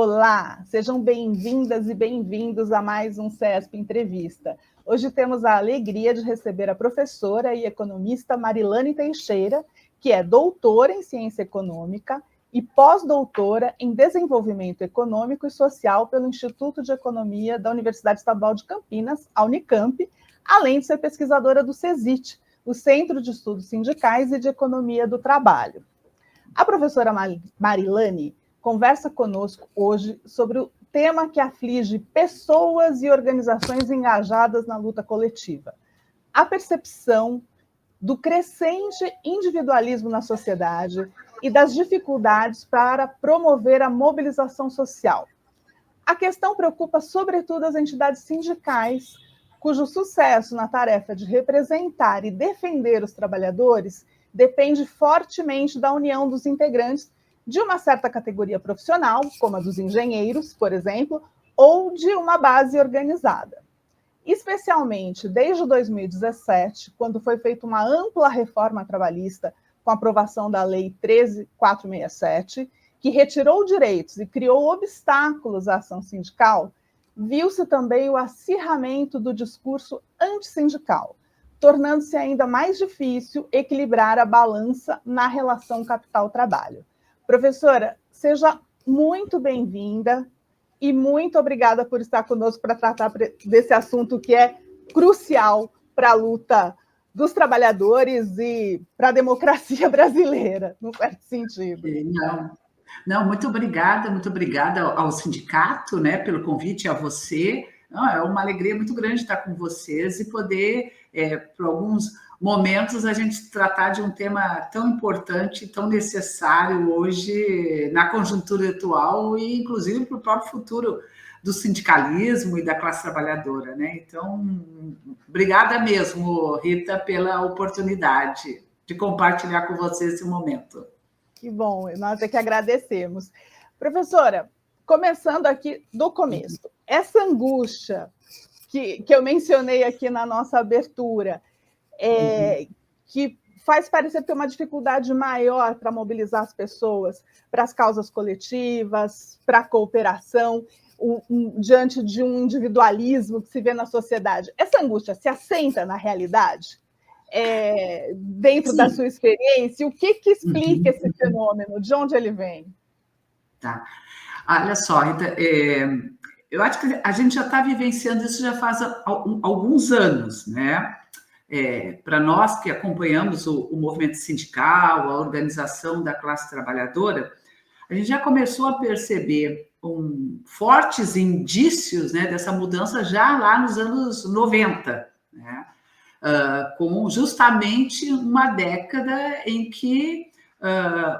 Olá, sejam bem-vindas e bem-vindos a mais um CESP Entrevista. Hoje temos a alegria de receber a professora e economista Marilane Teixeira, que é doutora em Ciência Econômica e pós-doutora em Desenvolvimento Econômico e Social pelo Instituto de Economia da Universidade Estadual de Campinas, a Unicamp, além de ser pesquisadora do CESIT, o Centro de Estudos Sindicais e de Economia do Trabalho. A professora Marilane conversa conosco hoje sobre o tema que aflige pessoas e organizações engajadas na luta coletiva: a percepção do crescente individualismo na sociedade e das dificuldades para promover a mobilização social. A questão preocupa sobretudo as entidades sindicais, cujo sucesso na tarefa de representar e defender os trabalhadores depende fortemente da união dos integrantes de uma certa categoria profissional, como a dos engenheiros, por exemplo, ou de uma base organizada. Especialmente desde 2017, quando foi feita uma ampla reforma trabalhista com a aprovação da Lei 13.467, que retirou direitos e criou obstáculos à ação sindical, viu-se também o acirramento do discurso antissindical, tornando-se ainda mais difícil equilibrar a balança na relação capital-trabalho. Professora, seja muito bem-vinda e muito obrigada por estar conosco para tratar desse assunto que é crucial para a luta dos trabalhadores e para a democracia brasileira, num certo sentido. Não, muito obrigada ao sindicato, né, pelo convite, a você. Não, é uma alegria muito grande estar com vocês e poder, por alguns momentos, a gente tratar de um tema tão importante, tão necessário hoje na conjuntura atual e, inclusive, para o próprio futuro do sindicalismo e da classe trabalhadora, né? Então, obrigada mesmo, Rita, pela oportunidade de compartilhar com vocês esse momento. Que bom, nós é que agradecemos. Professora, começando aqui do começo, essa angústia que eu mencionei aqui na nossa abertura, que faz parecer ter uma dificuldade maior para mobilizar as pessoas para as causas coletivas, para a cooperação, diante de um individualismo que se vê na sociedade. Essa angústia se assenta na realidade? Dentro da sua experiência, o que explica esse fenômeno? De onde ele vem? Tá. Olha só, Rita, eu acho que a gente já está vivenciando isso já faz alguns anos, né? Para nós que acompanhamos o movimento sindical, a organização da classe trabalhadora, a gente já começou a perceber fortes indícios, né, dessa mudança já lá nos anos 90, né? Com justamente uma década em que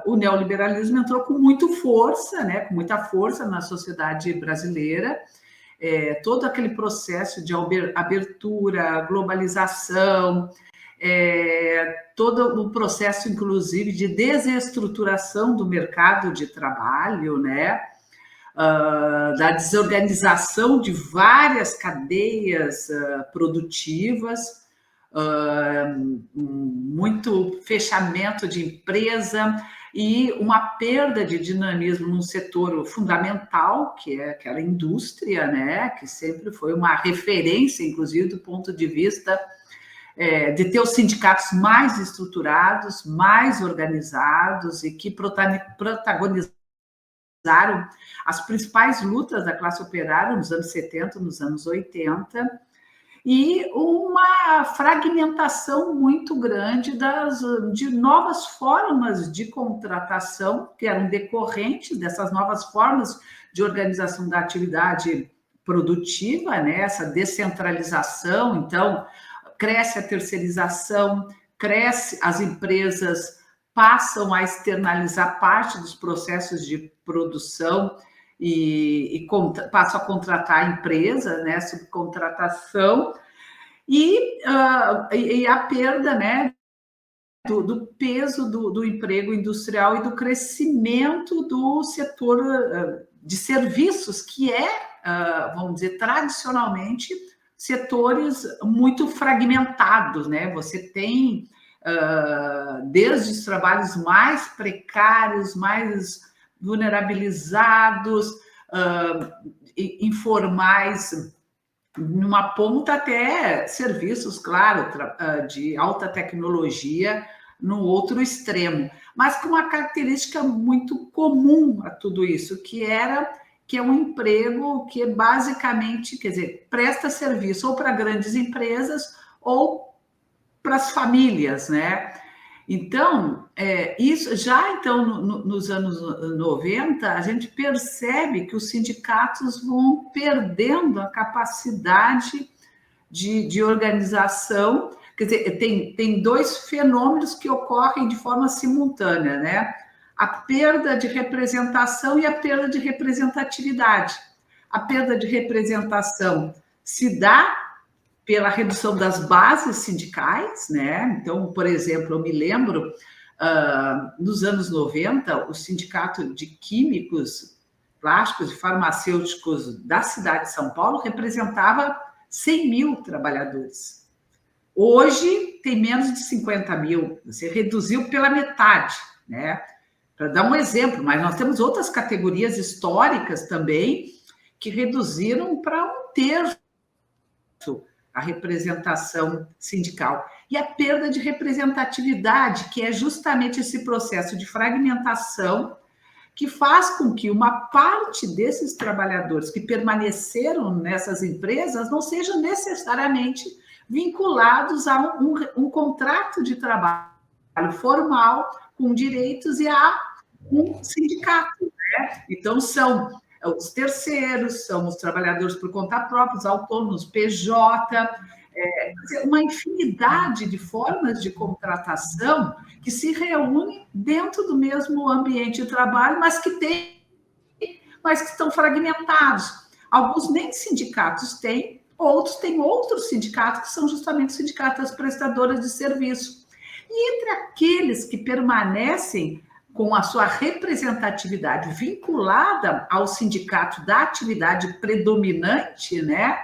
o neoliberalismo entrou com muita força, né, com muita força na sociedade brasileira. Todo aquele processo de abertura, globalização, todo o processo, inclusive, de desestruturação do mercado de trabalho, né? Da desorganização de várias cadeias produtivas, muito fechamento de empresa e uma perda de dinamismo num setor fundamental, que é aquela indústria, né, que sempre foi uma referência, inclusive, do ponto de vista de ter os sindicatos mais estruturados, mais organizados e que protagonizaram as principais lutas da classe operária nos anos 70, nos anos 80, e uma fragmentação muito grande de novas formas de contratação que eram decorrentes dessas novas formas de organização da atividade produtiva, né? Essa descentralização. Então, cresce a terceirização, cresce as empresas, passam a externalizar parte dos processos de produção e passam a contratar a empresa, né, subcontratação, e a perda, né, do peso do emprego industrial e do crescimento do setor de serviços, que vamos dizer, tradicionalmente, setores muito fragmentados, né? Você tem desde os trabalhos mais precários, mais vulnerabilizados, informais, numa ponta até serviços, claro, de alta tecnologia no outro extremo, mas com uma característica muito comum a tudo isso, que é um emprego que basicamente, quer dizer, presta serviço ou para grandes empresas ou para as famílias, né? Então, isso já então nos anos 90, a gente percebe que os sindicatos vão perdendo a capacidade de organização. Quer dizer, tem dois fenômenos que ocorrem de forma simultânea, né? A perda de representação e a perda de representatividade. A perda de representação se dá pela redução das bases sindicais, né? Então, por exemplo, eu me lembro, nos anos 90, o Sindicato de Químicos, Plásticos e Farmacêuticos da cidade de São Paulo representava 100 mil trabalhadores. Hoje tem menos de 50 mil, você reduziu pela metade, né? Para dar um exemplo, mas nós temos outras categorias históricas também que reduziram para 1/3 a representação sindical. E a perda de representatividade, que é justamente esse processo de fragmentação que faz com que uma parte desses trabalhadores que permaneceram nessas empresas não sejam necessariamente vinculados a um contrato de trabalho formal, com direitos e a um sindicato, né? Então, são os terceiros, são os trabalhadores por conta própria, os autônomos, PJ, uma infinidade de formas de contratação que se reúnem dentro do mesmo ambiente de trabalho, mas que estão fragmentados. Alguns nem sindicatos têm, outros têm outros sindicatos, que são justamente os sindicatos das prestadoras de serviço. E entre aqueles que permanecem com a sua representatividade vinculada ao sindicato da atividade predominante, né,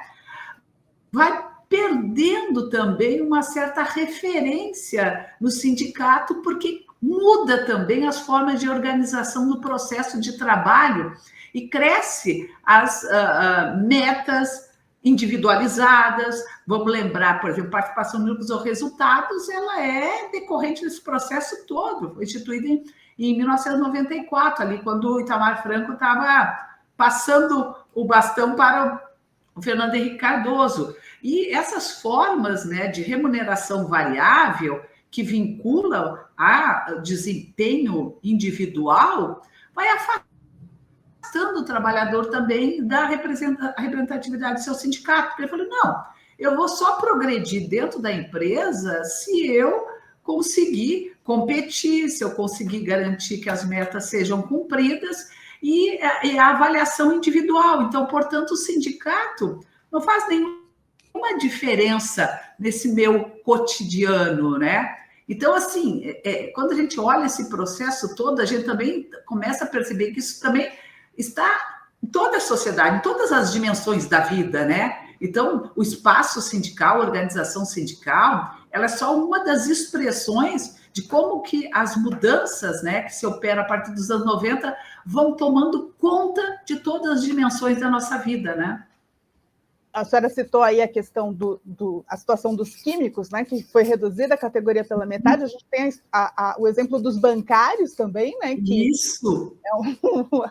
vai perdendo também uma certa referência no sindicato, porque muda também as formas de organização do processo de trabalho e cresce as metas individualizadas. Vamos lembrar, por exemplo, participação em grupos ou resultados, ela é decorrente desse processo todo, foi instituída em 1994, ali quando o Itamar Franco estava passando o bastão para o Fernando Henrique Cardoso. E essas formas, né, de remuneração variável que vinculam a desempenho individual vai afastando o trabalhador também da representatividade do seu sindicato. Porque ele falou, não, eu vou só progredir dentro da empresa se eu conseguir competir, se eu conseguir garantir que as metas sejam cumpridas e a avaliação individual. Então, portanto, o sindicato não faz nenhuma diferença nesse meu cotidiano, né? Então, assim, quando a gente olha esse processo todo, a gente também começa a perceber que isso também está em toda a sociedade, em todas as dimensões da vida, né? Então, o espaço sindical, a organização sindical, ela é só uma das expressões de como que as mudanças, né, que se opera a partir dos anos 90 vão tomando conta de todas as dimensões da nossa vida, né? A senhora citou aí a questão a situação dos químicos, né, que foi reduzida a categoria pela metade. A gente tem o exemplo dos bancários também, né? Que isso!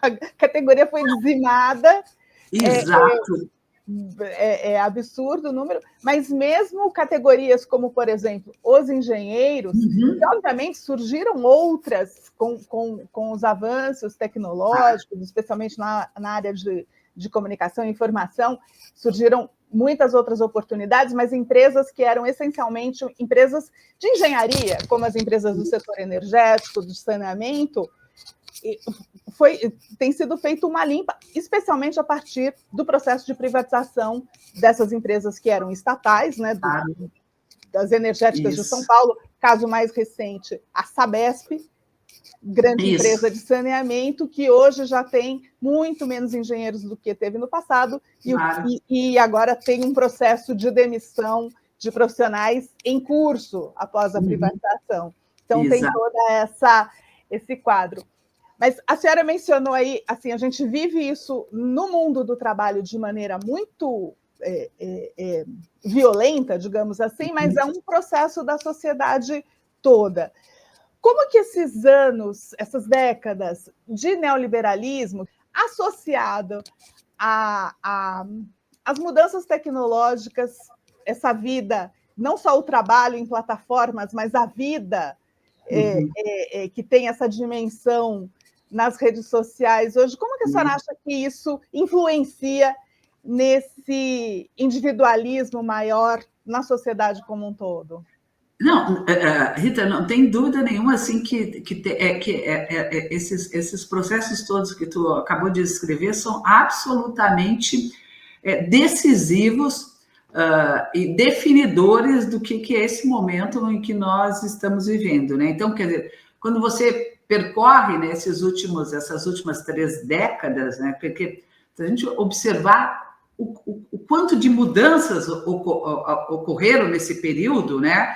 A categoria foi dizimada. Exato. É absurdo o número, mas mesmo categorias como, por exemplo, os engenheiros, que obviamente surgiram outras com os avanços tecnológicos, especialmente na área de comunicação e informação, surgiram muitas outras oportunidades, mas empresas que eram essencialmente empresas de engenharia, como as empresas do setor energético, do saneamento, tem sido feita uma limpa, especialmente a partir do processo de privatização dessas empresas que eram estatais, né, das energéticas de São Paulo. Caso mais recente, a Sabesp, grande empresa de saneamento, que hoje já tem muito menos engenheiros do que teve no passado, e agora tem um processo de demissão de profissionais em curso após a privatização. Então, tem todo esse quadro. Mas a senhora mencionou aí, assim, a gente vive isso no mundo do trabalho de maneira muito violenta, digamos assim, mas é um processo da sociedade toda. Como que esses anos, essas décadas de neoliberalismo, associado às mudanças tecnológicas, essa vida, não só o trabalho em plataformas, mas a vida que tem essa dimensão nas redes sociais hoje, como que a senhora acha que isso influencia nesse individualismo maior na sociedade como um todo? Não, Rita, não tem dúvida nenhuma assim que esses processos todos que tu acabou de descrever são absolutamente decisivos e definidores do que é esse momento em que nós estamos vivendo, né? Então, quer dizer, quando você percorre, né, essas últimas 3 décadas, né, porque se a gente observar o quanto de mudanças ocorreram nesse período, né?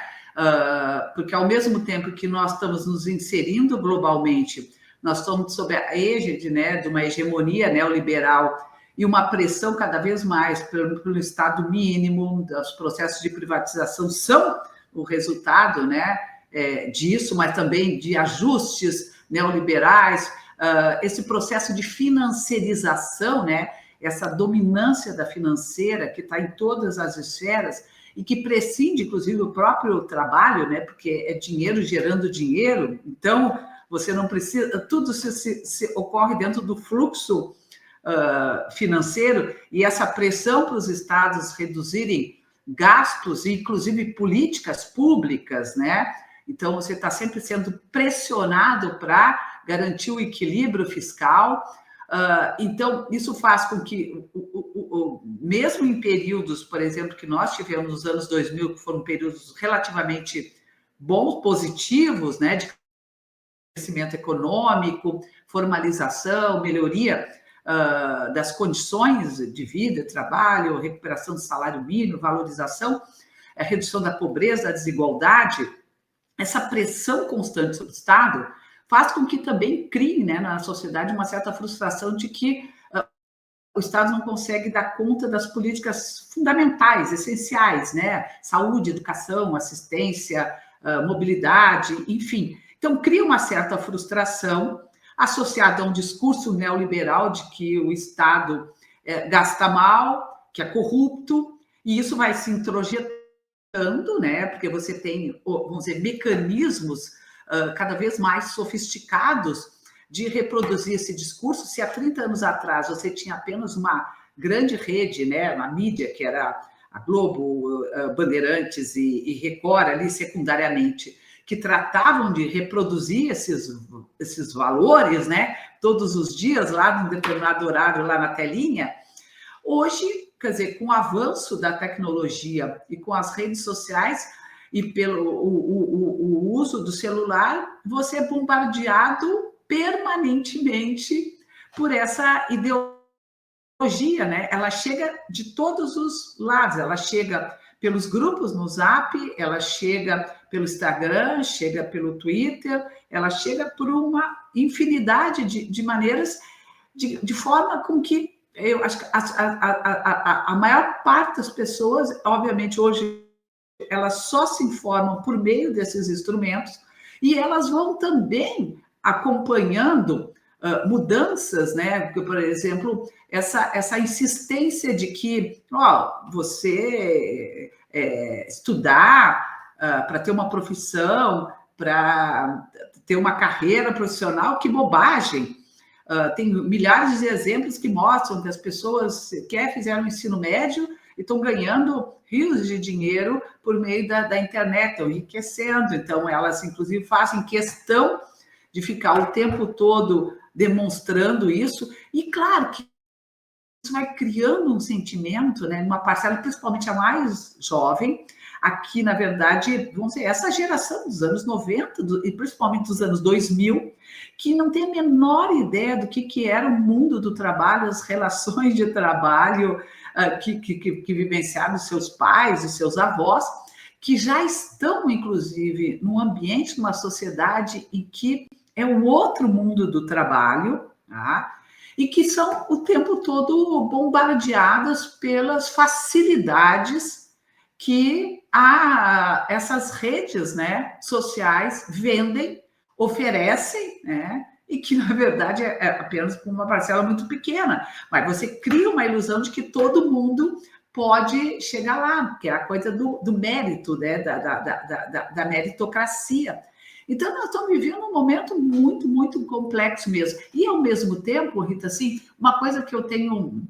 Porque ao mesmo tempo que nós estamos nos inserindo globalmente, nós estamos sob a égide, né, de uma hegemonia neoliberal e uma pressão cada vez mais pelo Estado mínimo, os processos de privatização são o resultado, né, disso, mas também de ajustes neoliberais, esse processo de financiarização, né, essa dominância da financeira que está em todas as esferas e que prescinde, inclusive, do próprio trabalho, né, porque é dinheiro gerando dinheiro, então você não precisa, tudo se ocorre dentro do fluxo financeiro, e essa pressão para os estados reduzirem gastos, inclusive políticas públicas, né? Então, você está sempre sendo pressionado para garantir o equilíbrio fiscal. Então, isso faz com que, mesmo em períodos, por exemplo, que nós tivemos nos anos 2000, que foram períodos relativamente bons, positivos, né? De crescimento econômico, formalização, melhoria das condições de vida, trabalho, recuperação do salário mínimo, valorização, a redução da pobreza, da desigualdade, essa pressão constante sobre o Estado faz com que também crie, né, na sociedade uma certa frustração de que o Estado não consegue dar conta das políticas fundamentais, essenciais, né? Saúde, educação, assistência, mobilidade, enfim. Então, cria uma certa frustração associada a um discurso neoliberal de que o Estado gasta mal, que é corrupto, e isso vai se introjetando, né? Porque você tem, vamos dizer, mecanismos cada vez mais sofisticados de reproduzir esse discurso. Se há 30 anos atrás você tinha apenas uma grande rede, né, uma mídia, que era a Globo, Bandeirantes e Record ali secundariamente, que tratavam de reproduzir esses valores, né, todos os dias, lá num determinado horário, lá na telinha. Hoje, quer dizer, com o avanço da tecnologia e com as redes sociais e pelo o uso do celular, você é bombardeado permanentemente por essa ideologia, né? Ela chega de todos os lados, ela chega pelos grupos no Zap, ela chega pelo Instagram, chega pelo Twitter, ela chega por uma infinidade de maneiras, de forma com que eu acho que a maior parte das pessoas, obviamente, hoje, elas só se informam por meio desses instrumentos e elas vão também acompanhando mudanças, né? Porque, por exemplo, essa insistência de que você estudar para ter uma profissão, para ter uma carreira profissional, que bobagem! Tem milhares de exemplos que mostram que as pessoas sequer fizeram o ensino médio e estão ganhando rios de dinheiro por meio da internet, estão enriquecendo. Então, elas, inclusive, fazem questão de ficar o tempo todo demonstrando isso. E, claro, que isso vai criando um sentimento, né, uma parcela, principalmente a mais jovem, aqui, na verdade, vamos dizer, essa geração dos anos 90 e principalmente dos anos 2000, que não tem a menor ideia do que era o mundo do trabalho, as relações de trabalho que vivenciaram os seus pais, os seus avós, que já estão, inclusive, num ambiente, numa sociedade em que é o outro mundo do trabalho, tá? E que são o tempo todo bombardeadas pelas facilidades que essas redes, né, sociais vendem, oferecem, né, e que, na verdade, é apenas por uma parcela muito pequena. Mas você cria uma ilusão de que todo mundo pode chegar lá, que é a coisa do mérito, né, da meritocracia. Então, nós estamos vivendo um momento muito, muito complexo mesmo. E, ao mesmo tempo, Rita, assim, uma coisa que eu tenho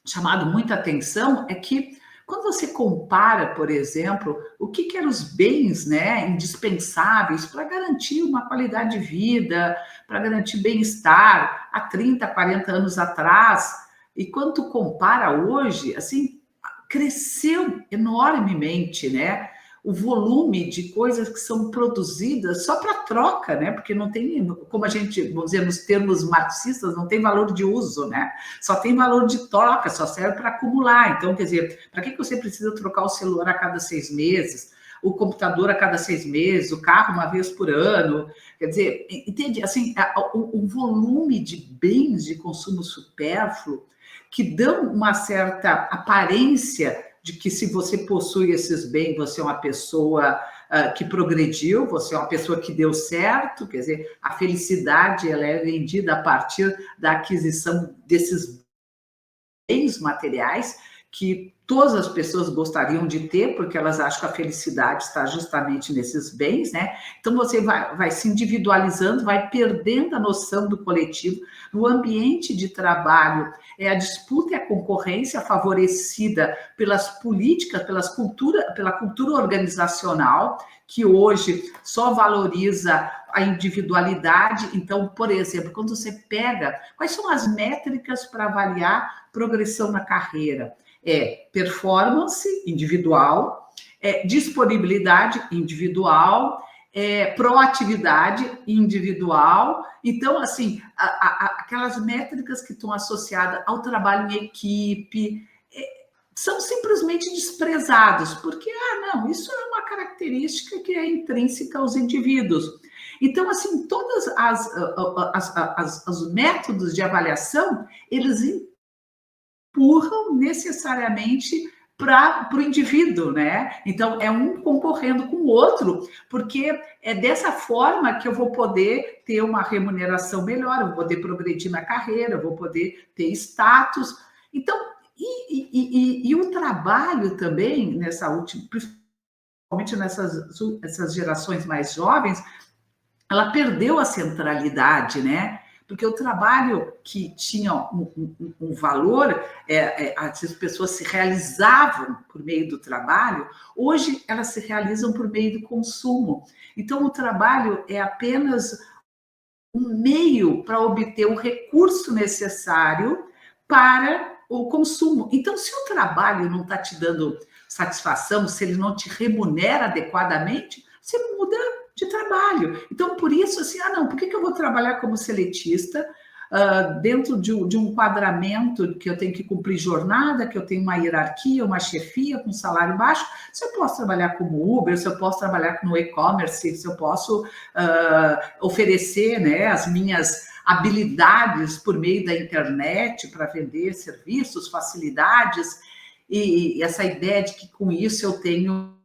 chamado muita atenção é que, quando você compara, por exemplo, o que eram os bens, né, indispensáveis para garantir uma qualidade de vida, para garantir bem-estar há 30, 40 anos atrás, e quando tu compara hoje, assim, cresceu enormemente, né? O volume de coisas que são produzidas só para troca, né? Porque não tem, como a gente, vamos dizer, nos termos marxistas, não tem valor de uso, né? Só tem valor de troca, só serve para acumular. Então, quer dizer, para que você precisa trocar o celular a cada 6 meses? O computador a cada 6 meses, o carro uma vez por ano? Quer dizer, entende? Assim, o volume de bens de consumo supérfluo que dão uma certa aparência de que, se você possui esses bens, você é uma pessoa que progrediu, você é uma pessoa que deu certo. Quer dizer, a felicidade, ela é vendida a partir da aquisição desses bens materiais que todas as pessoas gostariam de ter, porque elas acham que a felicidade está justamente nesses bens, né? Então, você vai se individualizando, vai perdendo a noção do coletivo. No ambiente de trabalho, a disputa e a concorrência favorecida pelas políticas, pela cultura organizacional, que hoje só valoriza a individualidade. Então, por exemplo, quando você pega, quais são as métricas para avaliar progressão na carreira? Performance individual, disponibilidade individual, proatividade individual. Então, assim, aquelas métricas que estão associadas ao trabalho em equipe são simplesmente desprezados, porque, não, isso é uma característica que é intrínseca aos indivíduos. Então, assim, todos os métodos de avaliação, eles empurram necessariamente para o indivíduo, né? Então, é um concorrendo com o outro, porque é dessa forma que eu vou poder ter uma remuneração melhor, eu vou poder progredir na carreira, eu vou poder ter status. Então, e o trabalho também, principalmente nessas gerações mais jovens, ela perdeu a centralidade, né? Porque o trabalho que tinha um valor, as pessoas se realizavam por meio do trabalho, hoje elas se realizam por meio do consumo. Então, o trabalho é apenas um meio para obter o recurso necessário para o consumo. Então, se o trabalho não está te dando satisfação, se ele não te remunera adequadamente, você muda de trabalho. Então, por isso, assim, não, por que eu vou trabalhar como seletista dentro de um enquadramento que eu tenho que cumprir jornada, que eu tenho uma hierarquia, uma chefia com salário baixo? Se eu posso trabalhar como Uber, se eu posso trabalhar no e-commerce, se eu posso oferecer, né, as minhas habilidades por meio da internet para vender serviços, facilidades, e essa ideia de que com isso eu tenho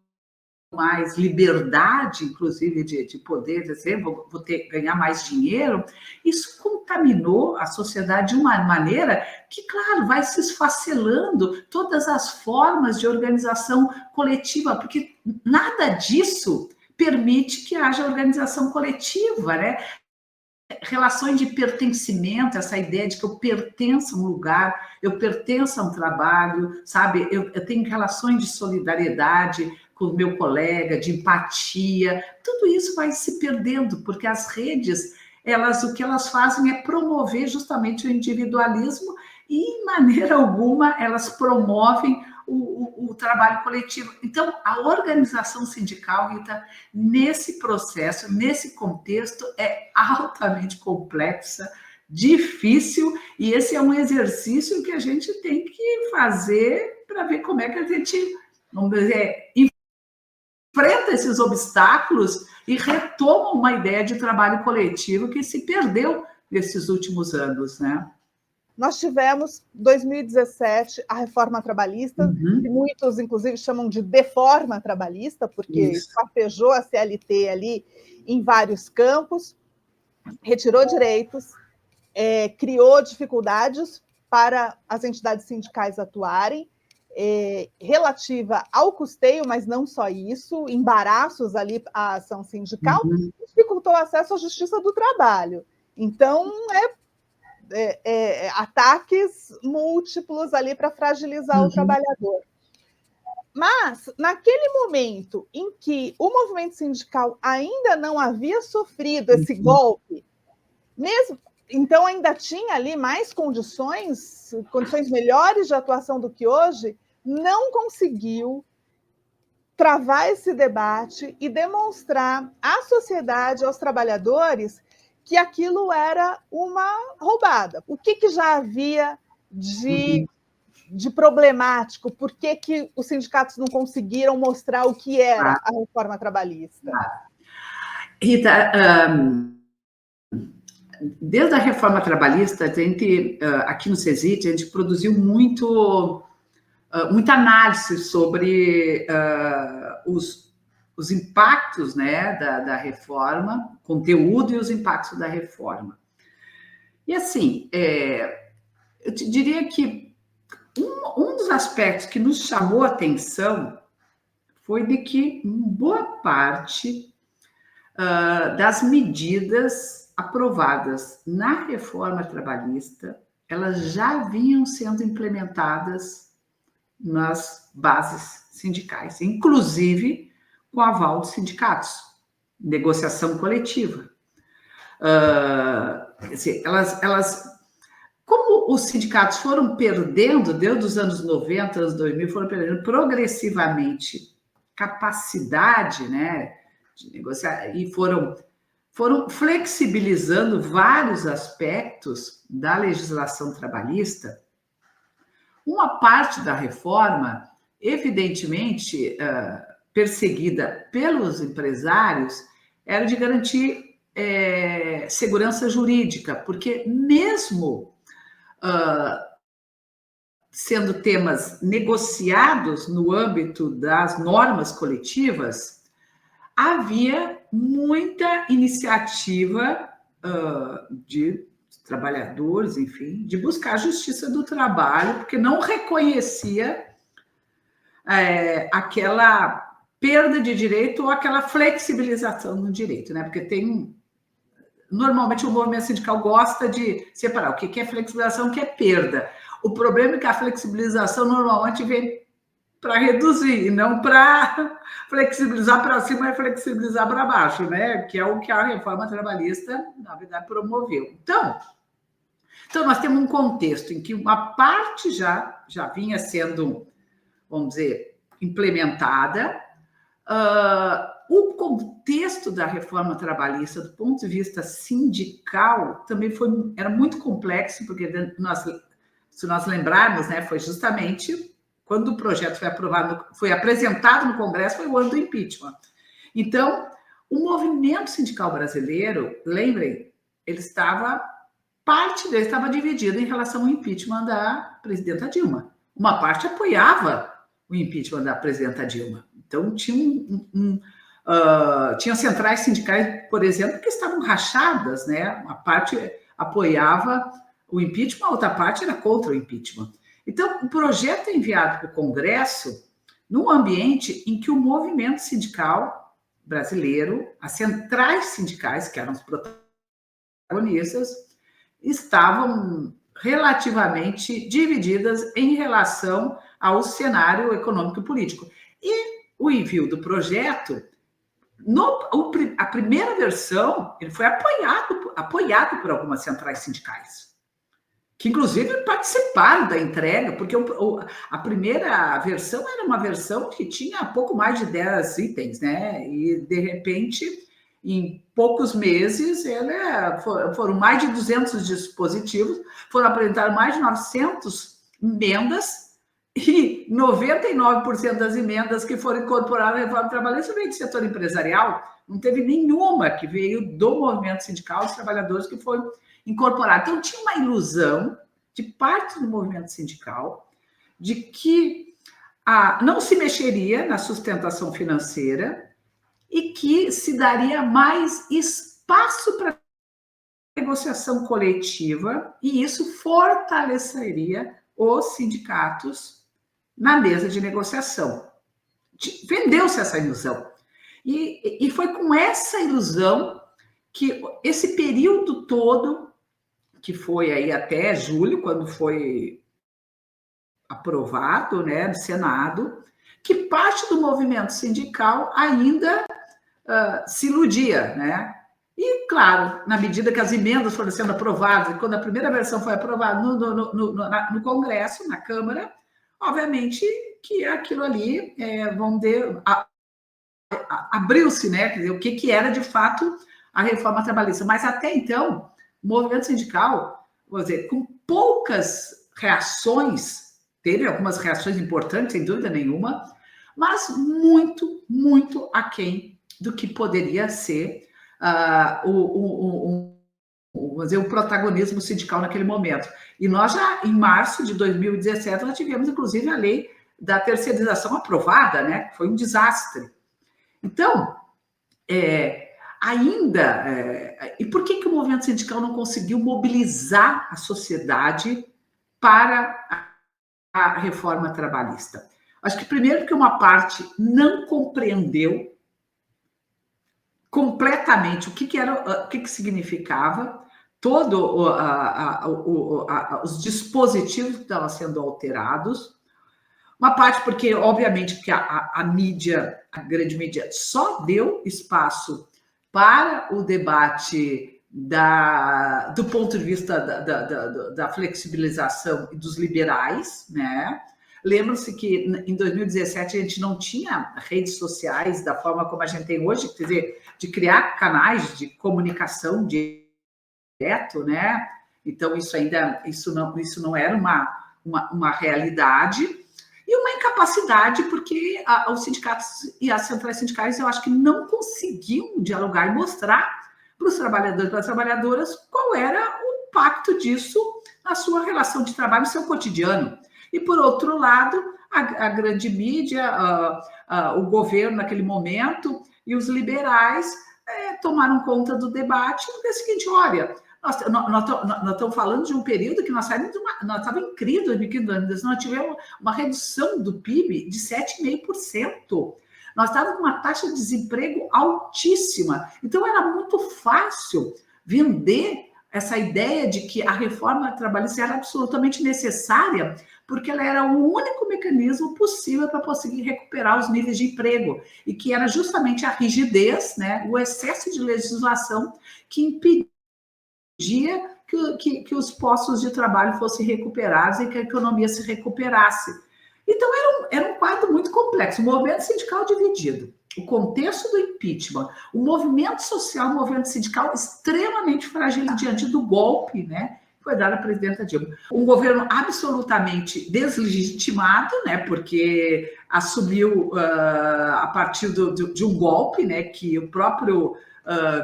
mais liberdade, inclusive, de poder dizer, vou ganhar mais dinheiro. Isso contaminou a sociedade de uma maneira que, claro, vai se esfacelando todas as formas de organização coletiva, porque nada disso permite que haja organização coletiva, né? Relações de pertencimento, essa ideia de que eu pertenço a um lugar, eu pertenço a um trabalho, sabe? Eu tenho relações de solidariedade com o meu colega, de empatia, tudo isso vai se perdendo, porque as redes, o que elas fazem é promover justamente o individualismo e, em maneira alguma, elas promovem o trabalho coletivo. Então, a organização sindical, Rita, nesse processo, nesse contexto, é altamente complexa, difícil, e esse é um exercício que a gente tem que fazer para ver como é que a gente, vamos dizer, enfrenta esses obstáculos e retoma uma ideia de trabalho coletivo que se perdeu nesses últimos anos, né? Nós tivemos, em 2017, a reforma trabalhista, que muitos, inclusive, chamam de deforma trabalhista, porque esquartejou a CLT ali em vários campos, retirou direitos, criou dificuldades para as entidades sindicais atuarem, relativa ao custeio, mas não só isso, embaraços ali à ação sindical, dificultou o acesso à justiça do trabalho. Então, ataques múltiplos ali para fragilizar o trabalhador. Mas, naquele momento em que o movimento sindical ainda não havia sofrido esse golpe, mesmo, então ainda tinha ali mais condições melhores de atuação do que hoje, não conseguiu travar esse debate e demonstrar à sociedade, aos trabalhadores, que aquilo era uma roubada. O que já havia de problemático? Por que os sindicatos não conseguiram mostrar o que era a reforma trabalhista? Rita, desde a reforma trabalhista, a gente, aqui no CESIT, a gente produziu muita análise sobre os impactos, né, da reforma, conteúdo e os impactos da reforma. E assim, eu te diria que um dos aspectos que nos chamou a atenção foi de que boa parte das medidas aprovadas na reforma trabalhista, elas já vinham sendo implementadas nas bases sindicais, inclusive com aval dos sindicatos, negociação coletiva. Como os sindicatos foram perdendo, desde os anos 90, anos 2000, foram perdendo progressivamente capacidade, né, de negociar, e foram flexibilizando vários aspectos da legislação trabalhista, uma parte da reforma, evidentemente, perseguida pelos empresários, era de garantir segurança jurídica, porque mesmo sendo temas negociados no âmbito das normas coletivas, havia muita iniciativa de trabalhadores, enfim, de buscar a justiça do trabalho, porque não reconhecia aquela perda de direito ou aquela flexibilização do direito, né? Porque normalmente o movimento sindical gosta de separar o que é flexibilização e o que é perda. O problema é que a flexibilização normalmente vem para reduzir, e não para flexibilizar para cima e flexibilizar para baixo, né? Que é o que a reforma trabalhista, na verdade, promoveu. Então nós temos um contexto em que uma parte já vinha sendo, vamos dizer, implementada. O contexto da reforma trabalhista, do ponto de vista sindical, também era muito complexo, porque se nós lembrarmos, né, foi justamente quando o projeto foi aprovado, foi apresentado no Congresso, foi o ano do impeachment. Então, o movimento sindical brasileiro, lembrem, parte dele estava dividido em relação ao impeachment da presidenta Dilma. Uma parte apoiava o impeachment da presidenta Dilma. Então, tinha centrais sindicais, por exemplo, que estavam rachadas, né? Uma parte apoiava o impeachment, a outra parte era contra o impeachment. Então, o projeto é enviado para o Congresso num ambiente em que o movimento sindical brasileiro, as centrais sindicais, que eram os protagonistas, estavam relativamente divididas em relação ao cenário econômico e político. E o envio do projeto, a primeira versão, ele foi apoiado por algumas centrais sindicais, que inclusive participaram da entrega, porque a primeira versão era uma versão que tinha pouco mais de 10 itens, né? E, de repente, em poucos meses, foram mais de 200 dispositivos, foram apresentados mais de 900 emendas, E 99% das emendas que foram incorporadas à reforma trabalhista veio do setor empresarial, não teve nenhuma que veio do movimento sindical, dos trabalhadores que foram incorporados. Então, tinha uma ilusão de parte do movimento sindical de que não se mexeria na sustentação financeira e que se daria mais espaço para negociação coletiva, e isso fortaleceria os sindicatos na mesa de negociação. Vendeu-se essa ilusão. E foi com essa ilusão que esse período todo, que foi aí até julho, quando foi aprovado, né, no Senado, que parte do movimento sindical ainda se iludia, né? E, claro, na medida que as emendas foram sendo aprovadas, e quando a primeira versão foi aprovada no Congresso, na Câmara, obviamente que aquilo ali, vamos dizer, abriu-se, né? Quer dizer, o que era de fato a reforma trabalhista. Mas até então, o movimento sindical, vou dizer, com poucas reações, teve algumas reações importantes, sem dúvida nenhuma, mas muito, muito aquém do que poderia ser vamos dizer, o protagonismo sindical naquele momento. E nós já, em março de 2017, nós tivemos, inclusive, a lei da terceirização aprovada, né? Foi um desastre. Então, e por que o movimento sindical não conseguiu mobilizar a sociedade para a reforma trabalhista? Acho que, primeiro, porque uma parte não compreendeu completamente o que significava todo os dispositivos que estavam sendo alterados. Uma parte porque, obviamente, que a mídia, a grande mídia, só deu espaço para o debate do ponto de vista da flexibilização e dos liberais, né? Lembra-se que em 2017 a gente não tinha redes sociais da forma como a gente tem hoje, quer dizer, de criar canais de comunicação direto, né? Então isso não era uma realidade, e uma incapacidade porque os sindicatos e as centrais sindicais, eu acho que não conseguiam dialogar e mostrar para os trabalhadores e para as trabalhadoras qual era o impacto disso na sua relação de trabalho, no seu cotidiano. E, por outro lado, a grande mídia, o governo naquele momento e os liberais tomaram conta do debate, porque é o seguinte, olha, nós estamos falando de um período que nós estávamos em crise em 2015, nós tivemos uma redução do PIB de 7,5%. Nós estávamos com uma taxa de desemprego altíssima. Então, era muito fácil vender essa ideia de que a reforma trabalhista era absolutamente necessária, porque ela era o único mecanismo possível para conseguir recuperar os níveis de emprego, e que era justamente a rigidez, né, o excesso de legislação que impedia que os postos de trabalho fossem recuperados e que a economia se recuperasse. Então, era um quadro muito complexo, o movimento sindical dividido, o contexto do impeachment, o movimento social, o movimento sindical extremamente frágil diante do golpe, né, que foi dado à presidenta Dilma. Um governo absolutamente deslegitimado, né, porque assumiu a partir de um golpe, né, que o próprio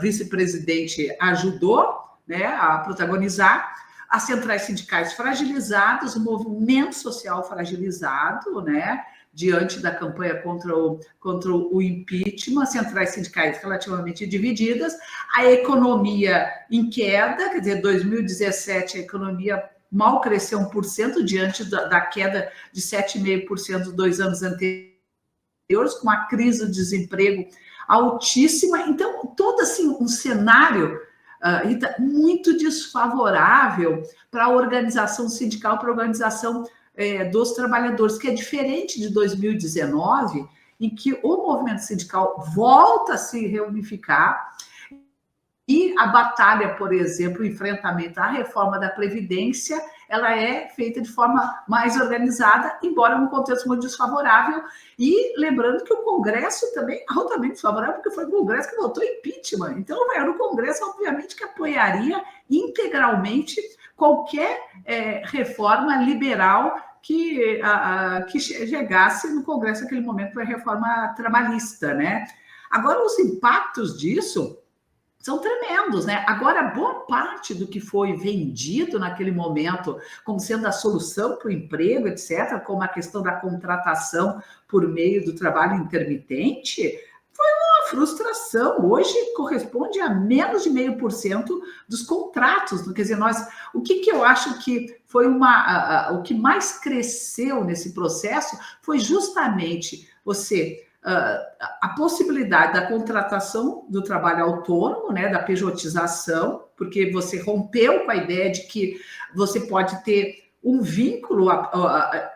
vice-presidente ajudou, né, a protagonizar, as centrais sindicais fragilizadas, o movimento social fragilizado, né, diante da campanha contra o impeachment, as centrais sindicais relativamente divididas, a economia em queda, quer dizer, 2017 a economia mal cresceu 1% diante da queda de 7,5% dos 2 anos anteriores, com a crise do desemprego altíssima. Então, todo assim, um cenário muito desfavorável para a organização sindical, para a organização dos trabalhadores, que é diferente de 2019, em que o movimento sindical volta a se reunificar, e a batalha, por exemplo, o enfrentamento à reforma da Previdência, ela é feita de forma mais organizada, embora num contexto muito desfavorável. E lembrando que o Congresso também é altamente desfavorável, porque foi o Congresso que votou impeachment. Então, era o Congresso, obviamente, que apoiaria integralmente qualquer reforma liberal que chegasse no Congresso naquele momento para a reforma trabalhista, né? Agora, os impactos disso são tremendos, né? Agora, boa parte do que foi vendido naquele momento como sendo a solução para o emprego, etc., como a questão da contratação por meio do trabalho intermitente, foi uma frustração. Hoje corresponde a menos de 0,5% dos contratos. Quer dizer, o que eu acho que foi o que mais cresceu nesse processo foi justamente a possibilidade da contratação do trabalho autônomo, né, da pejotização, porque você rompeu com a ideia de que você pode ter um vínculo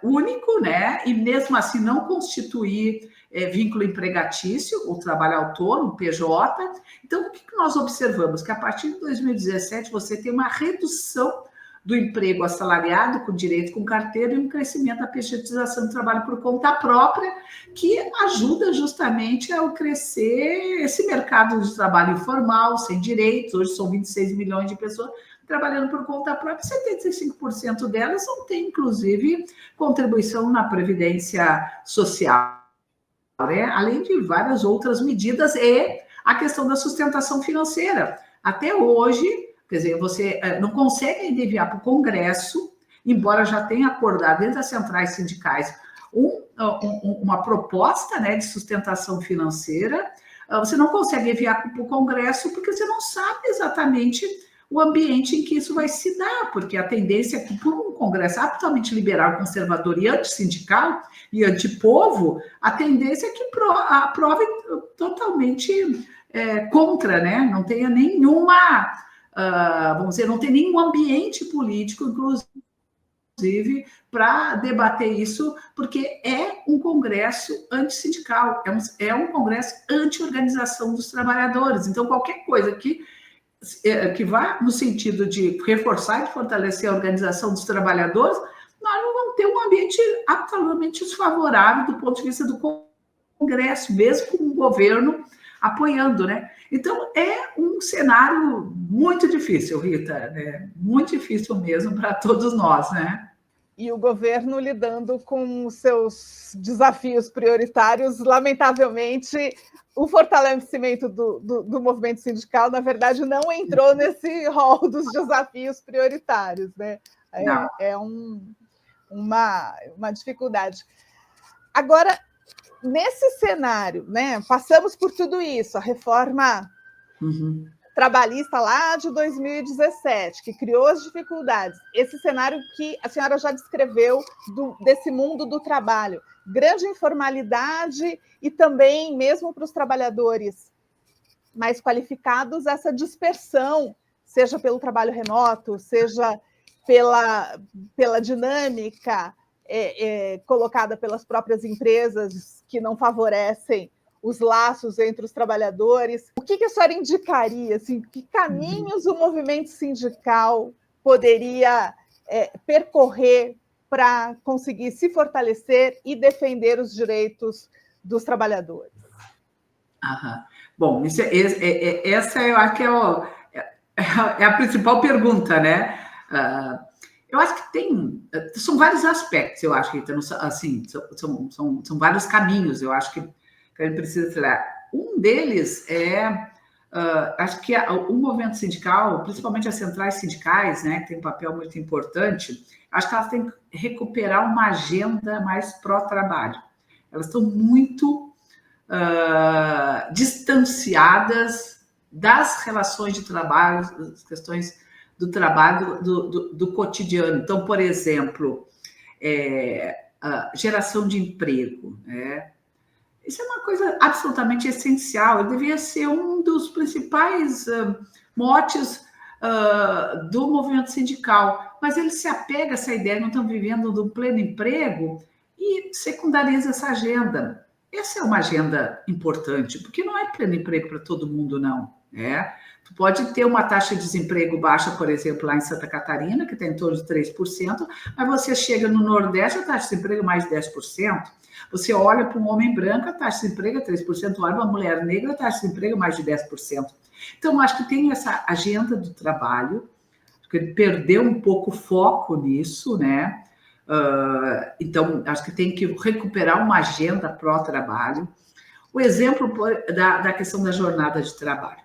único, né, e mesmo assim não constituir vínculo empregatício, o trabalho autônomo, PJ. Então, o que nós observamos? Que a partir de 2017 você tem uma redução do emprego assalariado com direito com carteira e um crescimento da pejotização do trabalho por conta própria, que ajuda justamente a crescer esse mercado de trabalho informal, sem direitos. Hoje são 26 milhões de pessoas trabalhando por conta própria, 75% delas não têm, inclusive, contribuição na Previdência Social, né? Além de várias outras medidas e a questão da sustentação financeira. Até hoje, quer dizer, você não consegue enviar para o Congresso, embora já tenha acordado dentro das centrais sindicais uma proposta, né, de sustentação financeira, você não consegue enviar para o Congresso porque você não sabe exatamente o ambiente em que isso vai se dar, porque a tendência é que, por um Congresso absolutamente liberal, conservador e antissindical e antipovo, a tendência é que aprove totalmente contra, né? Não tenha nenhuma, vamos dizer, não tem nenhum ambiente político, inclusive, para debater isso, porque é um Congresso antissindical, é um Congresso anti-organização dos trabalhadores. Então, qualquer coisa que vá no sentido de reforçar e fortalecer a organização dos trabalhadores, nós não vamos ter um ambiente absolutamente desfavorável do ponto de vista do Congresso, mesmo com o governo apoiando, né? Então, é um cenário muito difícil, Rita, né? Muito difícil mesmo para todos nós, né? E o governo lidando com os seus desafios prioritários, lamentavelmente, o fortalecimento do movimento sindical, na verdade, não entrou nesse rol dos desafios prioritários, né? Uma dificuldade. Agora, nesse cenário, né, passamos por tudo isso, a reforma trabalhista lá de 2017, que criou as dificuldades, esse cenário que a senhora já descreveu desse mundo do trabalho, grande informalidade e também, mesmo para os trabalhadores mais qualificados, essa dispersão, seja pelo trabalho remoto, seja pela dinâmica colocada pelas próprias empresas que não favorecem os laços entre os trabalhadores. O que a senhora indicaria? Assim, que caminhos o movimento sindical poderia percorrer para conseguir se fortalecer e defender os direitos dos trabalhadores? Bom, essa eu acho que é a principal pergunta, né? Eu acho que são vários aspectos, eu acho que assim, são vários caminhos, eu acho que a gente precisa tirar. Um deles acho que o movimento sindical, principalmente as centrais sindicais, né, que tem um papel muito importante, acho que elas têm que recuperar uma agenda mais pró-trabalho. Elas estão muito distanciadas das relações de trabalho, das questões do trabalho, do cotidiano. Então, por exemplo, geração de emprego, né? Isso é uma coisa absolutamente essencial. Ele devia ser um dos principais motes do movimento sindical, mas ele se apega a essa ideia, não estão vivendo do pleno emprego e secundariza essa agenda. Essa é uma agenda importante, porque não é pleno emprego para todo mundo, não. Tu pode ter uma taxa de desemprego baixa, por exemplo, lá em Santa Catarina, que está em torno de 3%, mas você chega no Nordeste, a taxa de desemprego é mais de 10%. Você olha para um homem branco, a taxa de desemprego é 3%, olha para uma mulher negra, a taxa de desemprego é mais de 10%. Então, acho que tem essa agenda do trabalho, porque ele perdeu um pouco o foco nisso, né? Então, acho que tem que recuperar uma agenda pró-trabalho. O exemplo da questão da jornada de trabalho.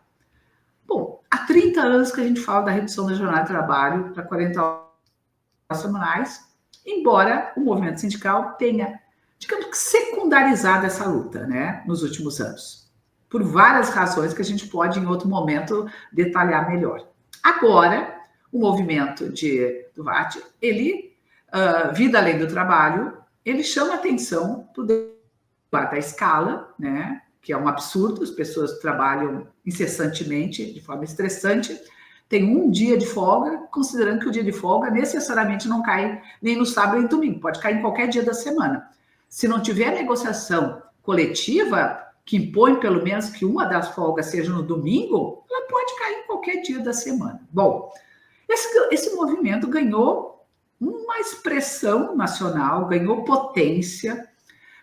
Bom, há 30 anos que a gente fala da redução da jornada de trabalho para 40 horas semanais, embora o movimento sindical tenha, digamos que, secundarizado essa luta, né, nos últimos anos, por várias razões que a gente pode, em outro momento, detalhar melhor. Agora, o movimento do VAT, ele, Vida Além do Trabalho, ele chama atenção para o debate da escala, né, que é um absurdo, as pessoas trabalham incessantemente, de forma estressante, tem um dia de folga, considerando que o dia de folga necessariamente não cai nem no sábado nem no domingo, pode cair em qualquer dia da semana. Se não tiver negociação coletiva, que impõe pelo menos que uma das folgas seja no domingo, ela pode cair em qualquer dia da semana. Bom, esse movimento ganhou uma expressão nacional, ganhou potência,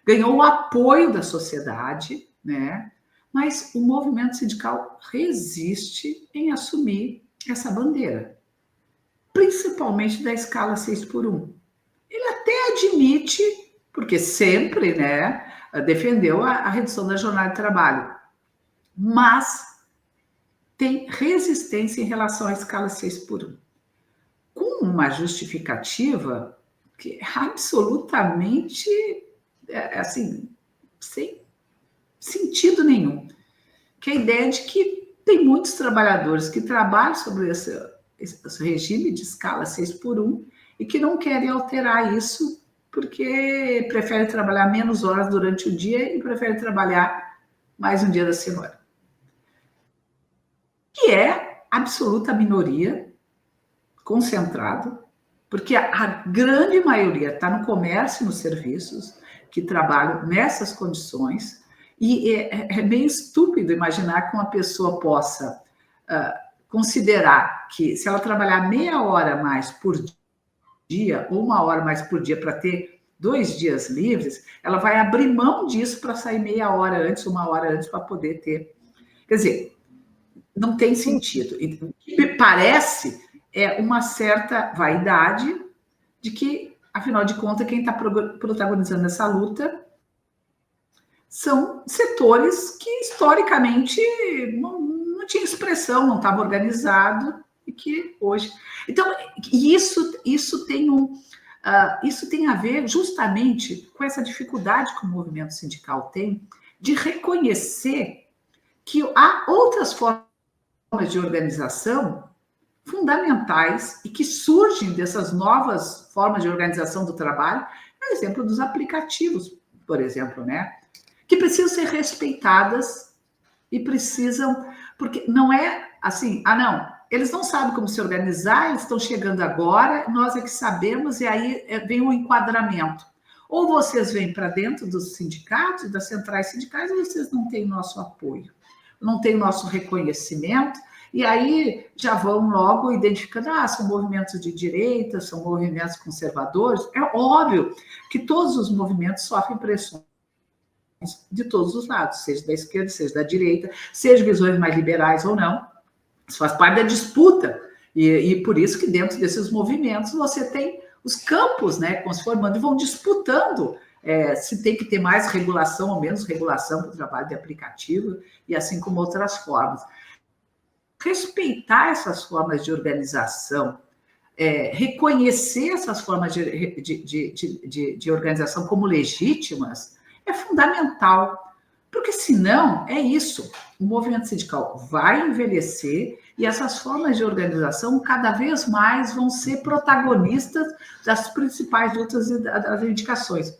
ganhou o apoio da sociedade, né? Mas o movimento sindical resiste em assumir essa bandeira, principalmente da escala 6x1. Ele até admite, porque sempre, né, defendeu a redução da jornada de trabalho, mas tem resistência em relação à escala 6x1, com uma justificativa que é absolutamente, assim, sem sentido nenhum, que é a ideia de que tem muitos trabalhadores que trabalham sobre esse regime de escala 6x1 e que não querem alterar isso porque preferem trabalhar menos horas durante o dia e preferem trabalhar mais um dia da semana. Que é absoluta minoria, concentrado, porque a grande maioria está no comércio e nos serviços, que trabalham nessas condições, e é meio estúpido imaginar que uma pessoa possa considerar que se ela trabalhar meia hora mais por dia, ou uma hora mais por dia para ter 2 dias livres, ela vai abrir mão disso para sair meia hora antes, uma hora antes, para poder ter. Quer dizer, não tem sentido. O que me parece é uma certa vaidade de que, afinal de contas, quem está protagonizando essa luta são setores que, historicamente, não tinha expressão, não estava organizado, e que hoje... Então, isso tem a ver justamente com essa dificuldade que o movimento sindical tem de reconhecer que há outras formas de organização fundamentais e que surgem dessas novas formas de organização do trabalho, por exemplo, dos aplicativos, por exemplo, né? Que precisam ser respeitadas e precisam... Porque não é assim, não, eles não sabem como se organizar, eles estão chegando agora, nós é que sabemos, e aí vem o enquadramento. Ou vocês vêm para dentro dos sindicatos, das centrais sindicais, ou vocês não têm nosso apoio, não têm nosso reconhecimento, e aí já vão logo identificando, são movimentos de direita, são movimentos conservadores. É óbvio que todos os movimentos sofrem pressões de todos os lados, seja da esquerda, seja da direita, seja visões mais liberais ou não. Isso faz parte da disputa, e por isso que dentro desses movimentos você tem os campos, né, se formando e vão disputando se tem que ter mais regulação ou menos regulação para o trabalho de aplicativo, e assim como outras formas. Respeitar essas formas de organização, reconhecer essas formas de organização como legítimas, é fundamental, porque senão é isso, o movimento sindical vai envelhecer e essas formas de organização cada vez mais vão ser protagonistas das principais lutas e das reivindicações.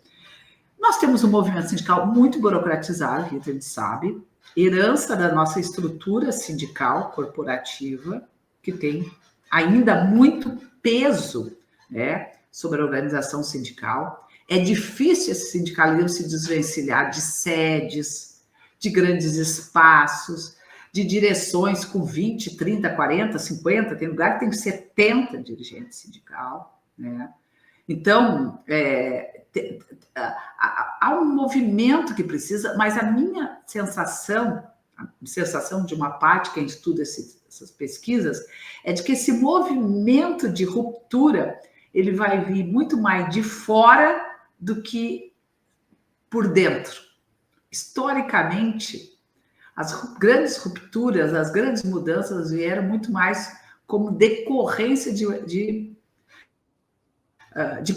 Nós temos um movimento sindical muito burocratizado, que a gente sabe, herança da nossa estrutura sindical corporativa, que tem ainda muito peso, né, sobre a organização sindical. É difícil esse sindicalismo se desvencilhar de sedes, de grandes espaços, de direções com 20, 30, 40, 50, tem lugar que tem 70 dirigentes sindical, né? Então, há um movimento que precisa, mas a minha sensação, a sensação de uma parte que estuda essas pesquisas, é de que esse movimento de ruptura, ele vai vir muito mais de fora do que por dentro. Historicamente, as grandes rupturas, as grandes mudanças vieram muito mais como decorrência de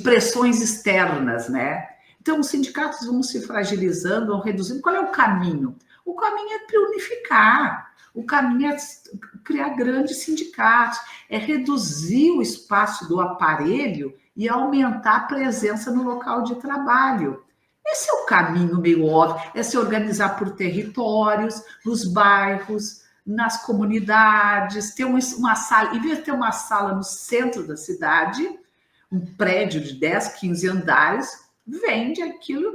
pressões externas, né? Então, os sindicatos vão se fragilizando, vão reduzindo. Qual é o caminho? O caminho é unificar, o caminho é criar grandes sindicatos, é reduzir o espaço do aparelho e aumentar a presença no local de trabalho. Esse é o caminho meio óbvio, é se organizar por territórios, nos bairros, nas comunidades, ter uma sala, em vez de ter uma sala no centro da cidade, um prédio de 10, 15 andares, vende aquilo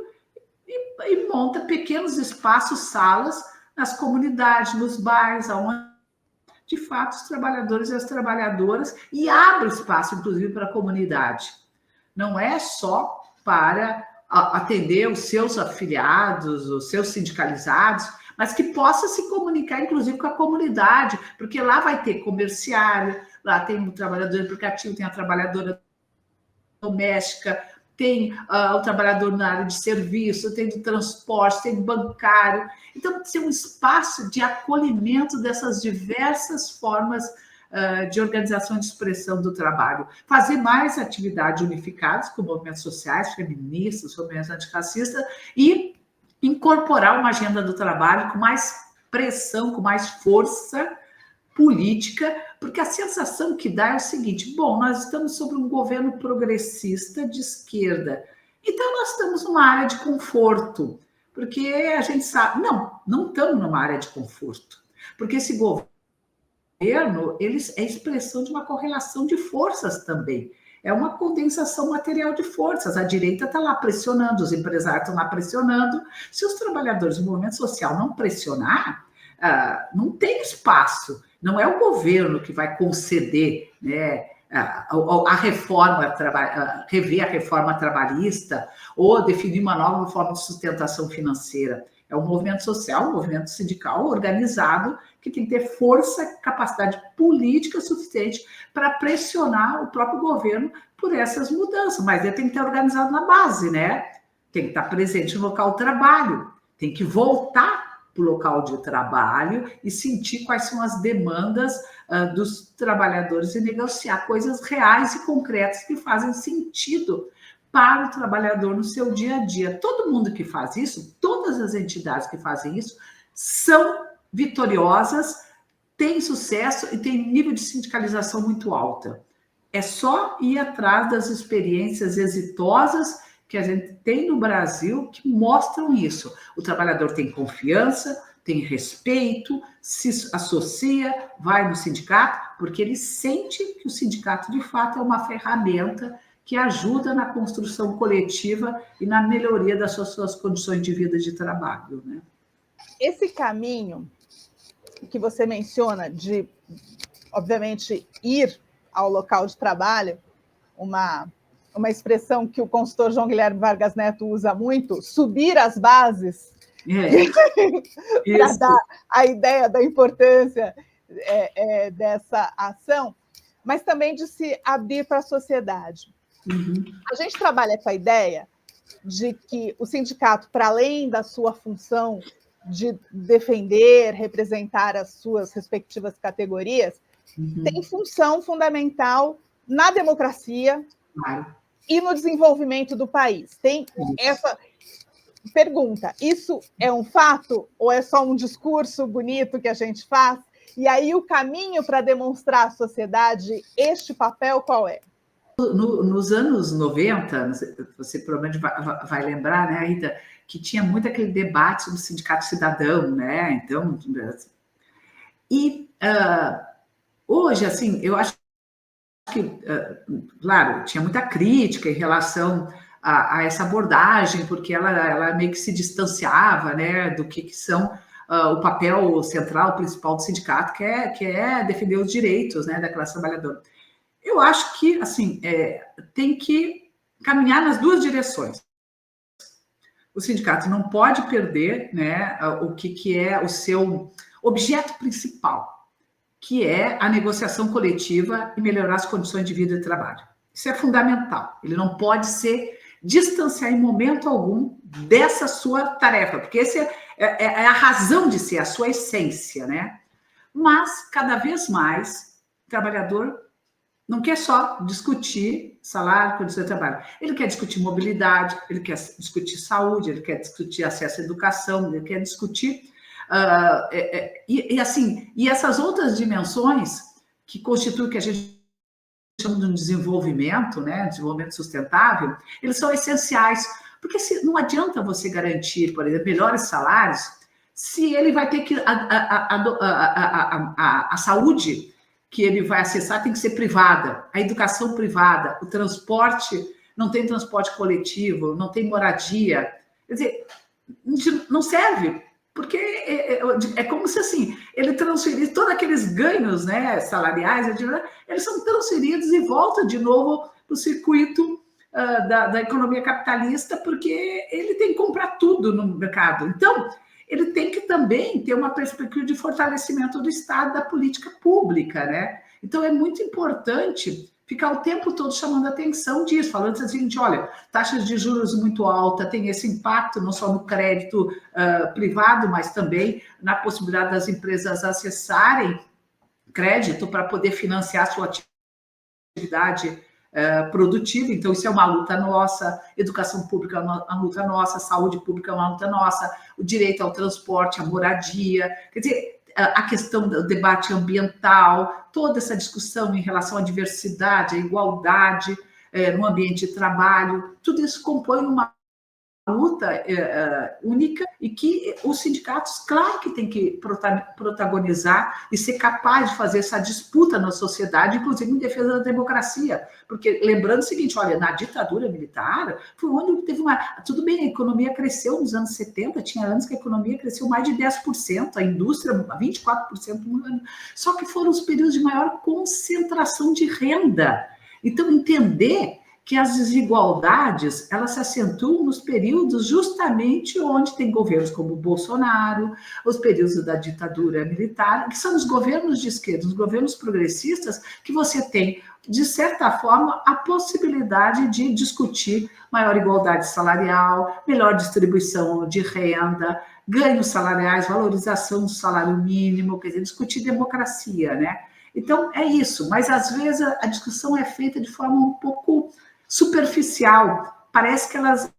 e monta pequenos espaços, salas, nas comunidades, nos bairros, onde, de fato, os trabalhadores e as trabalhadoras, e abre espaço, inclusive, para a comunidade. Não é só para atender os seus afiliados, os seus sindicalizados, mas que possa se comunicar, inclusive, com a comunidade, porque lá vai ter comerciário, lá tem o trabalhador aplicativo, tem a trabalhadora doméstica, tem o trabalhador na área de serviço, tem do transporte, tem do bancário. Então, tem um espaço de acolhimento dessas diversas formas de organização e de expressão do trabalho. Fazer mais atividades unificadas com movimentos sociais, feministas, movimentos antirracistas e incorporar uma agenda do trabalho com mais pressão, com mais força política, porque a sensação que dá é o seguinte: bom, nós estamos sobre um governo progressista de esquerda, então nós estamos numa área de conforto, porque a gente sabe, não estamos numa área de conforto, porque esse governo, ele é expressão de uma correlação de forças também, é uma condensação material de forças, a direita está lá pressionando, os empresários estão lá pressionando, se os trabalhadores do movimento social não pressionar, não tem espaço. Não é o governo que vai conceder, né, a reforma, rever a reforma trabalhista ou definir uma nova forma de sustentação financeira. É um movimento social, um movimento sindical organizado que tem que ter força, capacidade política suficiente para pressionar o próprio governo por essas mudanças. Mas ele tem que estar organizado na base, né? Tem que estar presente no local de trabalho, tem que voltar para o local de trabalho e sentir quais são as demandas dos trabalhadores e negociar coisas reais e concretas que fazem sentido para o trabalhador no seu dia a dia. Todo mundo que faz isso, todas as entidades que fazem isso, são vitoriosas, têm sucesso e têm nível de sindicalização muito alta. É só ir atrás das experiências exitosas que a gente tem no Brasil que mostram isso. O trabalhador tem confiança, tem respeito, se associa, vai no sindicato, porque ele sente que o sindicato, de fato, é uma ferramenta que ajuda na construção coletiva e na melhoria das suas condições de vida e de trabalho, né? Esse caminho que você menciona de, obviamente, ir ao local de trabalho, uma expressão que o consultor João Guilherme Vargas Neto usa muito, subir as bases, para dar a ideia da importância dessa ação, mas também de se abrir para a sociedade. Uhum. A gente trabalha com a ideia de que o sindicato, para além da sua função de defender, representar as suas respectivas categorias, tem função fundamental na democracia, e no desenvolvimento do país. Tem essa pergunta: isso é um fato ou é só um discurso bonito que a gente faz? E aí o caminho para demonstrar à sociedade este papel qual é? Nos anos 90, você provavelmente vai lembrar, né, Rita, que tinha muito aquele debate do sindicato cidadão, né? Então, e hoje, assim, eu acho que, claro, tinha muita crítica em relação a essa abordagem, porque ela meio que se distanciava, né, do que são o papel central, principal do sindicato, que é defender os direitos, né, da classe trabalhadora. Eu acho que, assim, tem que caminhar nas duas direções. O sindicato não pode perder, né, o que é o seu objeto principal, que é a negociação coletiva e melhorar as condições de vida e trabalho. Isso é fundamental. Ele não pode se distanciar em momento algum dessa sua tarefa, porque essa é a razão de ser, a sua essência, né? Mas, cada vez mais, o trabalhador não quer só discutir salário, condição de trabalho. Ele quer discutir mobilidade, ele quer discutir saúde, ele quer discutir acesso à educação, ele quer discutir... e essas outras dimensões que constituem o que a gente chama de um desenvolvimento, né, desenvolvimento sustentável, eles são essenciais, porque não adianta você garantir, por exemplo, melhores salários, se ele vai ter que... A saúde que ele vai acessar tem que ser privada, a educação privada, o transporte, não tem transporte coletivo, não tem moradia, quer dizer, não serve, porque é como se assim, ele transferisse todos aqueles ganhos, né, salariais, eles são transferidos e voltam de novo para o circuito da economia capitalista, porque ele tem que comprar tudo no mercado. Então, ele tem que também ter uma perspectiva de fortalecimento do Estado, da política pública, né? Então, é muito importante ficar o tempo todo chamando a atenção disso, falando assim, gente, olha, taxas de juros muito alta, tem esse impacto não só no crédito privado, mas também na possibilidade das empresas acessarem crédito para poder financiar a sua atividade produtiva. Então, isso é uma luta nossa, educação pública é uma luta nossa, saúde pública é uma luta nossa, o direito ao transporte, à moradia, quer dizer, a questão do debate ambiental, toda essa discussão em relação à diversidade, à igualdade no ambiente de trabalho, tudo isso compõe uma luta única e que os sindicatos, claro que tem que protagonizar e ser capaz de fazer essa disputa na sociedade, inclusive em defesa da democracia, porque lembrando o seguinte, olha, na ditadura militar foi onde teve tudo bem, a economia cresceu nos anos 70, tinha anos que a economia cresceu mais de 10%, a indústria 24% no ano, só que foram os períodos de maior concentração de renda. Então, entender que as desigualdades, elas se acentuam nos períodos justamente onde tem governos como o Bolsonaro, os períodos da ditadura militar, que são os governos de esquerda, os governos progressistas, que você tem, de certa forma, a possibilidade de discutir maior igualdade salarial, melhor distribuição de renda, ganhos salariais, valorização do salário mínimo, quer dizer, discutir democracia, né? Então, é isso, mas às vezes a discussão é feita de forma um pouco superficial, parece que elas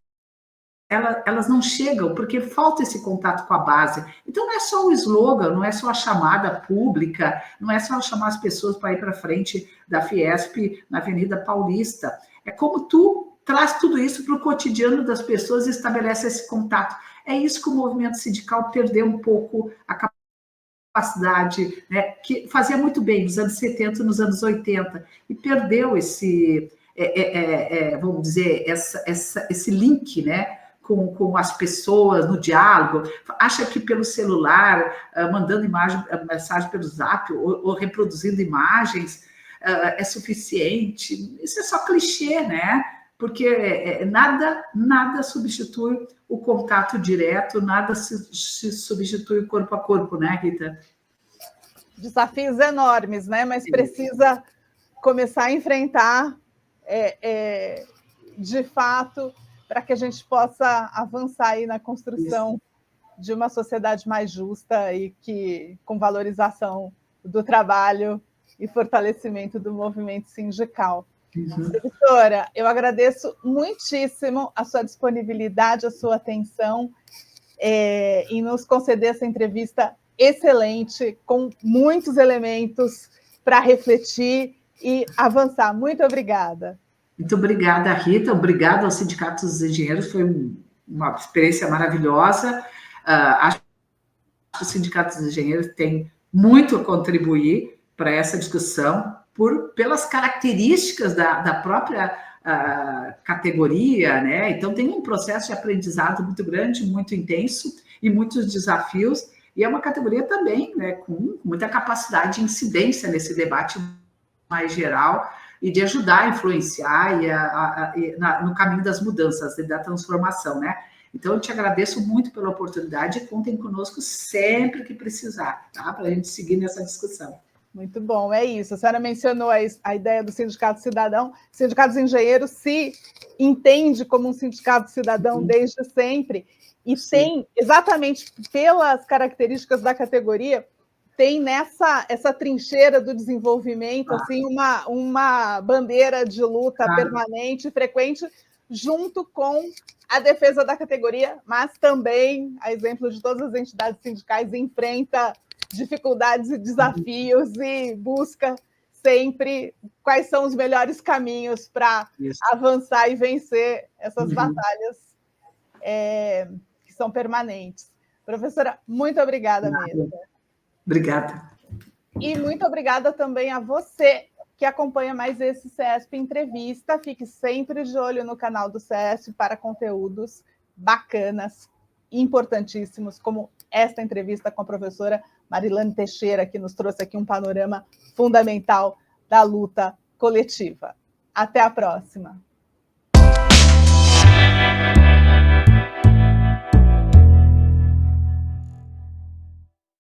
não chegam, porque falta esse contato com a base. Então, não é só o slogan, não é só a chamada pública, não é só chamar as pessoas para ir para frente da Fiesp na Avenida Paulista. É como tu traz tudo isso para o cotidiano das pessoas e estabelece esse contato. É isso que o movimento sindical perdeu um pouco a capacidade, né, que fazia muito bem nos anos 70, nos anos 80, e perdeu esse... vamos dizer, esse link, né, com as pessoas no diálogo, acha que pelo celular, mandando mensagem pelo Zap ou reproduzindo imagens é suficiente. Isso é só clichê, né? Porque nada substitui o contato direto, nada se substitui o corpo a corpo, né, Rita? Desafios enormes, né? Mas precisa começar a enfrentar de fato, para que a gente possa avançar aí na construção de uma sociedade mais justa e com valorização do trabalho e fortalecimento do movimento sindical. Professora, eu agradeço muitíssimo a sua disponibilidade, a sua atenção em nos conceder essa entrevista excelente, com muitos elementos para refletir e avançar. Muito obrigada. Muito obrigada, Rita. Obrigada ao Sindicato dos Engenheiros. Foi uma experiência maravilhosa. Acho que o Sindicato dos Engenheiros tem muito a contribuir para essa discussão, pelas características da própria categoria, né? Então, tem um processo de aprendizado muito grande, muito intenso e muitos desafios. E é uma categoria também, né, com muita capacidade de incidência nesse debate mais geral e de ajudar a influenciar no caminho das mudanças e da transformação, né? Então, eu te agradeço muito pela oportunidade e contem conosco sempre que precisar, tá? Para a gente seguir nessa discussão. Muito bom, é isso. A senhora mencionou a ideia do sindicato cidadão. O Sindicato dos Engenheiros se entende como um sindicato cidadão desde sempre e tem, exatamente pelas características da categoria, tem essa trincheira do desenvolvimento, assim, uma bandeira de luta permanente, frequente, junto com a defesa da categoria, mas também, a exemplo de todas as entidades sindicais, enfrenta dificuldades e desafios e busca sempre quais são os melhores caminhos para avançar e vencer essas batalhas que são permanentes. Professora, muito obrigada mesmo. Obrigada. E muito obrigada também a você que acompanha mais esse CESP Entrevista. Fique sempre de olho no canal do CESP para conteúdos bacanas, importantíssimos, como esta entrevista com a professora Marilane Teixeira, que nos trouxe aqui um panorama fundamental da luta coletiva. Até a próxima.